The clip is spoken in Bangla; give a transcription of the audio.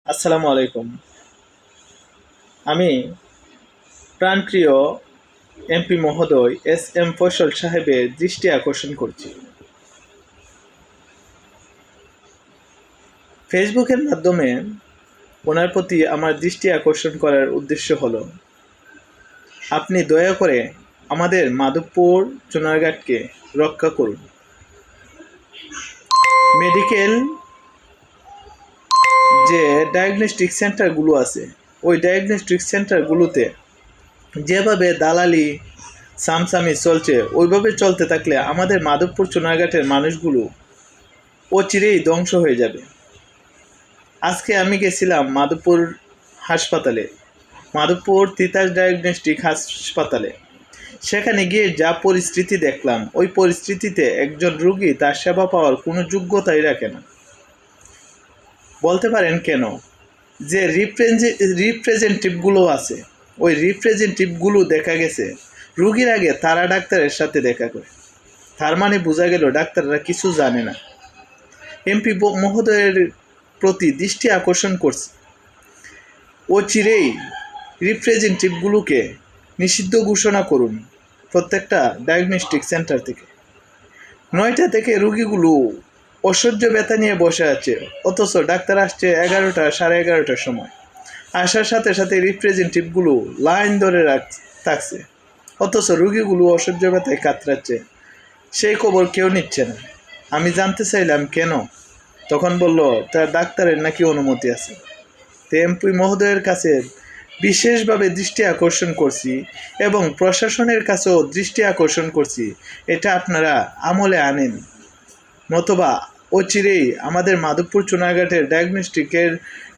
আসসালামু আলাইকুম। আমি প্রাণপ্রিয় এমপি মহোদয় এস ফয়সল সাহেবের দৃষ্টি আকর্ষণ করছি। ফেসবুকের মাধ্যমে ওনার প্রতি আমার দৃষ্টি আকর্ষণ করার উদ্দেশ্য হলো, আপনি দয়া করে আমাদের মাধবপুর চুনারঘাটকে রক্ষা করুন। মেডিকেল যে ডায়াগনস্টিক সেন্টারগুলো আছে, ওই ডায়াগনস্টিক সেন্টারগুলোতে যেভাবে দালালি সামসামি চলছে, ওইভাবে চলতে থাকলে আমাদের মাধবপুর চুনারঘাটের মানুষগুলো অচিরেই ধ্বংস হয়ে যাবে। আজকে আমি গেছিলাম মাধবপুর হাসপাতালে, মাধবপুর তিতাস ডায়াগনস্টিক হাসপাতালে। সেখানে গিয়ে যা পরিস্থিতি দেখলাম, ওই পরিস্থিতিতে একজন রুগী তার সেবা পাওয়ার কোনো যোগ্যতাই রাখে না। বলতে পারেন কেন? যে রিপ্রেজেন্টেটিভগুলো আছে, ওই রিপ্রেজেন্টেটিভগুলো দেখা গেছে রুগীর আগে তারা ডাক্তারের সাথে দেখা করে। তার মানে বোঝা গেল ডাক্তাররা কিছু জানে না। এমপি মহোদয়ের প্রতি দৃষ্টি আকর্ষণ করছে, অচিরেই রিপ্রেজেন্টেটিভগুলোকে নিষিদ্ধ ঘোষণা করুন প্রত্যেকটা ডায়াগনস্টিক সেন্টার থেকে। 9টা থেকে রুগীগুলো অসহ্য ব্যথা নিয়ে বসে আছে, অথচ ডাক্তার আসছে 11টা, 11:30টার সময়। আসার সাথে সাথে রিপ্রেজেন্টেটিভগুলো লাইন ধরে থাকছে, অথচ রুগীগুলো অসহ্য ব্যথায় কাতরাচ্ছে। সেই খবর কেউ নিচ্ছে না। আমি জানতে চাইলাম কেন, তখন বলল তার ডাক্তারের নাকি অনুমতি আছে। তো এমপি মহোদয়ের কাছে বিশেষভাবে দৃষ্টি আকর্ষণ করছি এবং প্রশাসনের কাছেও দৃষ্টি আকর্ষণ করছি, এটা আপনারা আমলে আনেন, নতুবা অচিরেই আমাদের মাধবপুর চুনারঘাটের ডায়াগনস্টিকের